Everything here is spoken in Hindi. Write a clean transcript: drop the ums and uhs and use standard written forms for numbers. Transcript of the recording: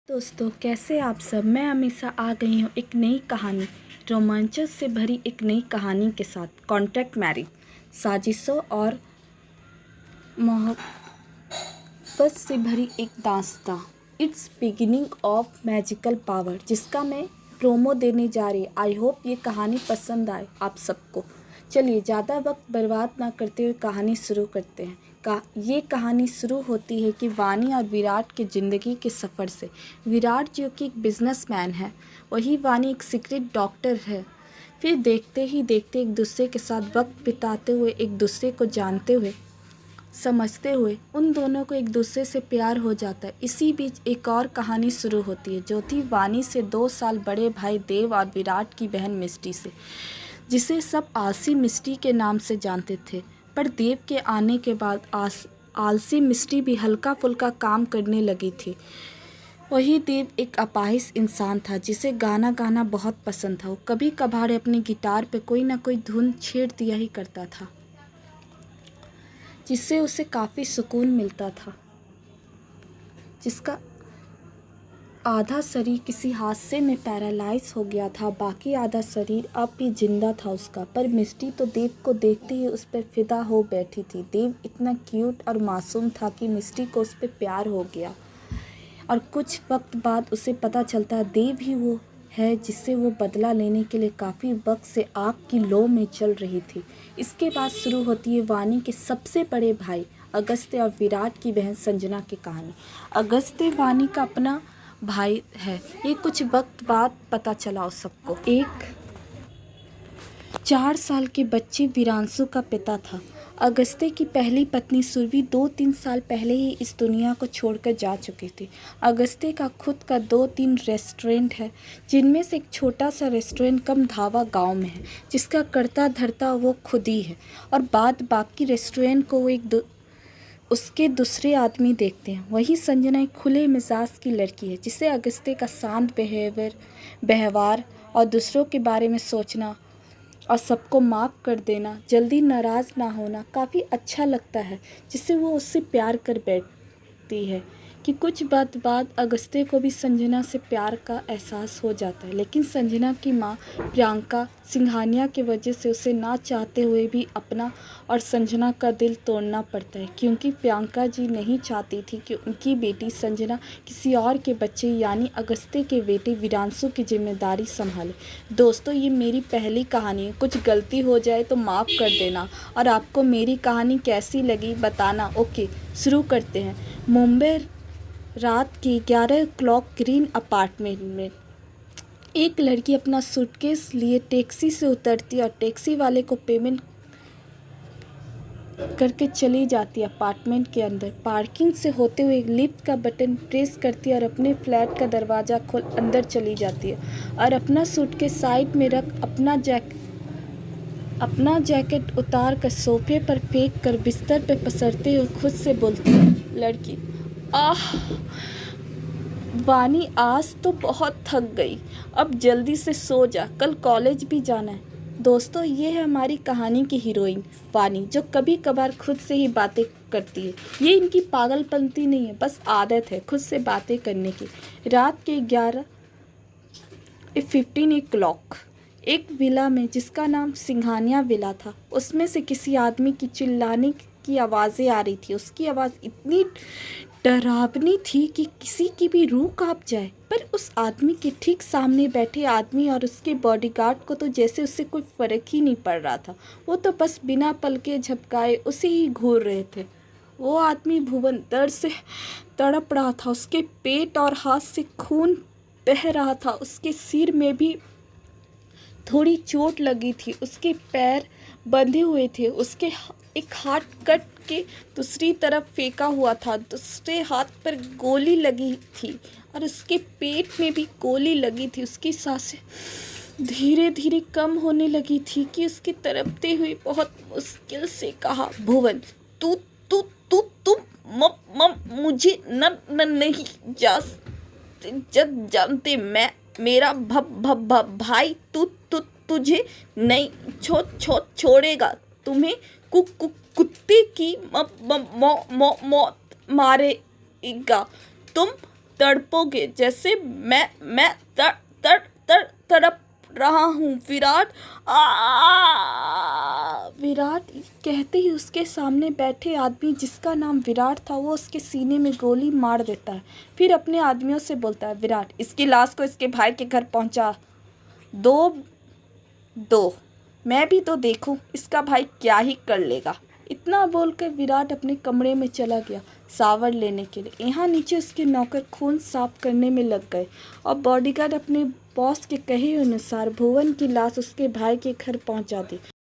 दोस्तों, कैसे आप सब। मैं हमेशा आ गई हूँ एक नई कहानी, रोमांचक से भरी एक नई कहानी के साथ। कॉन्ट्रैक्ट मैरिज, साजिशों और मोहब्बत से भरी एक दास्तां। It's beginning of magical power, जिसका मैं प्रोमो देने जा रही। आई होप ये कहानी पसंद आए आप सबको। चलिए ज़्यादा वक्त बर्बाद ना करते हुए कहानी शुरू करते हैं। ये कहानी शुरू होती है कि वानी और विराट के ज़िंदगी के सफ़र से। विराट जो कि एक बिजनेसमैन है, वही वानी एक सीक्रेट डॉक्टर है। फिर देखते ही देखते एक दूसरे के साथ वक्त बिताते हुए, एक दूसरे को जानते हुए, समझते हुए उन दोनों को एक दूसरे से प्यार हो जाता है। इसी बीच एक और कहानी शुरू होती है, जो थी वानी से 2 साल बड़े भाई देव और विराट की बहन मिष्टी से, जिसे सब आलसी मिष्टी के नाम से जानते थे। पर देव के आने के बाद आलसी मिष्टी भी हल्का फुल्का काम करने लगी थी। वही देव एक अपाहिज इंसान था, जिसे गाना गाना बहुत पसंद था। वो कभी कभार अपने गिटार पे कोई ना कोई धुन छेड़ दिया ही करता था, जिससे उसे काफ़ी सुकून मिलता था। जिसका आधा शरीर किसी हादसे में पैरालाइज हो गया था, बाकी आधा शरीर अब भी जिंदा था उसका। पर मिष्टी तो देव को देखते ही उस पर फिदा हो बैठी थी। देव इतना क्यूट और मासूम था कि मिष्टी को उस पर प्यार हो गया। और कुछ वक्त बाद उसे पता चलता देव ही वो है जिससे वो बदला लेने के लिए काफ़ी वक्त से आग की लौ में चल रही थी। इसके बाद शुरू होती है वानी के सबसे बड़े भाई अगस्त्य और विराट की बहन संजना की कहानी। अगस्त्य वानी का अपना भाई है, ये कुछ वक्त बाद पता चला उस सबको। एक 4 साल के बच्चे वीरांशु का पिता था। अगस्त्य की पहली पत्नी सुरभि 2-3 साल पहले ही इस दुनिया को छोड़कर जा चुकी थी। अगस्त्य का खुद का 2-3 रेस्टोरेंट है, जिनमें से एक छोटा सा रेस्टोरेंट कम धावा गांव में है, जिसका करता धरता वो खुद ही है। और बाकी रेस्टोरेंट को वो उसके दूसरे आदमी देखते हैं। वही संजना एक खुले मिजाज की लड़की है, जिसे अगस्त्य का शांत व्यवहार और दूसरों के बारे में सोचना और सबको माफ़ कर देना, जल्दी नाराज़ ना होना काफ़ी अच्छा लगता है, जिससे वो उससे प्यार कर बैठती है। कि कुछ वक्त बाद अगस्त्य को भी संजना से प्यार का एहसास हो जाता है। लेकिन संजना की माँ प्रियंका सिंघानिया की वजह से उसे ना चाहते हुए भी अपना और संजना का दिल तोड़ना पड़ता है, क्योंकि प्रियंका जी नहीं चाहती थी कि उनकी बेटी संजना किसी और के बच्चे यानी अगस्त्य के बेटे वीरांशु की जिम्मेदारी संभाले। दोस्तों, ये मेरी पहली कहानी है, कुछ गलती हो जाए तो माफ़ कर देना। और आपको मेरी कहानी कैसी लगी बताना। ओके, शुरू करते हैं। मुंबई रात की 11 o'clock ग्रीन अपार्टमेंट में एक लड़की अपना सूटकेस लिए टैक्सी से उतरती और टैक्सी वाले को पेमेंट करके चली जाती है अपार्टमेंट के अंदर। पार्किंग से होते हुए लिफ्ट का बटन प्रेस करती है और अपने फ्लैट का दरवाज़ा खोल अंदर चली जाती है और अपना सूटकेस साइड में रख अपना जैकेट उतार कर सोफे पर फेंक कर बिस्तर पर पसरते हुए खुद से बोलती है लड़की, आह वानी, आज तो बहुत थक गई, अब जल्दी से सो जा, कल कॉलेज भी जाना है। दोस्तों, ये है हमारी कहानी की हीरोइन वानी, जो कभी कभार खुद से ही बातें करती है। ये इनकी पागलपंती नहीं है, बस आदत है खुद से बातें करने की। रात के 11:15 o'clock एक विला में, जिसका नाम सिंघानिया विला था, उसमें से किसी आदमी की चिल्लाने की आवाज़ें आ रही थी। उसकी आवाज़ इतनी डरावनी थी कि किसी की भी रूह कांप जाए। पर उस आदमी के ठीक सामने बैठे आदमी और उसके बॉडीगार्ड को तो जैसे उससे कोई फ़र्क ही नहीं पड़ रहा था। वो तो बस बिना पलके झपकाए उसे ही घूर रहे थे। वो आदमी भुवन दर्द से तड़प रहा था, उसके पेट और हाथ से खून बह रहा था, उसके सिर में भी थोड़ी चोट लगी थी, उसके पैर बंधे हुए थे, उसके एक हाथ कट के दूसरी तरफ फेंका हुआ था, दूसरे हाथ पर गोली लगी थी और उसके पेट में भी गोली लगी थी। उसकी सांसें धीरे धीरे कम होने लगी थी कि उसकी तड़पते हुए बहुत मुश्किल से कहा, भुवन, तू तू तू तू मुझे नहीं जानते, मैं मेरा भाई तुझे नहीं छोड़ेगा, तुम्हें कुत्ते की मौत मारेगा, तुम तड़पोगे जैसे मैं तड़प रहा हूँ विराट। विराट कहते ही उसके सामने बैठे आदमी जिसका नाम विराट था वो उसके सीने में गोली मार देता है। फिर अपने आदमियों से बोलता है, विराट इसकी लाश को इसके भाई के घर पहुंचा दो, मैं भी तो देखूं इसका भाई क्या ही कर लेगा। इतना बोलकर विराट अपने कमरे में चला गया सावर लेने के लिए। यहाँ नीचे उसके नौकर खून साफ करने में लग गए और बॉडीगार्ड अपने बॉस के कहे अनुसार भुवन की लाश उसके भाई के घर पहुंचा दी।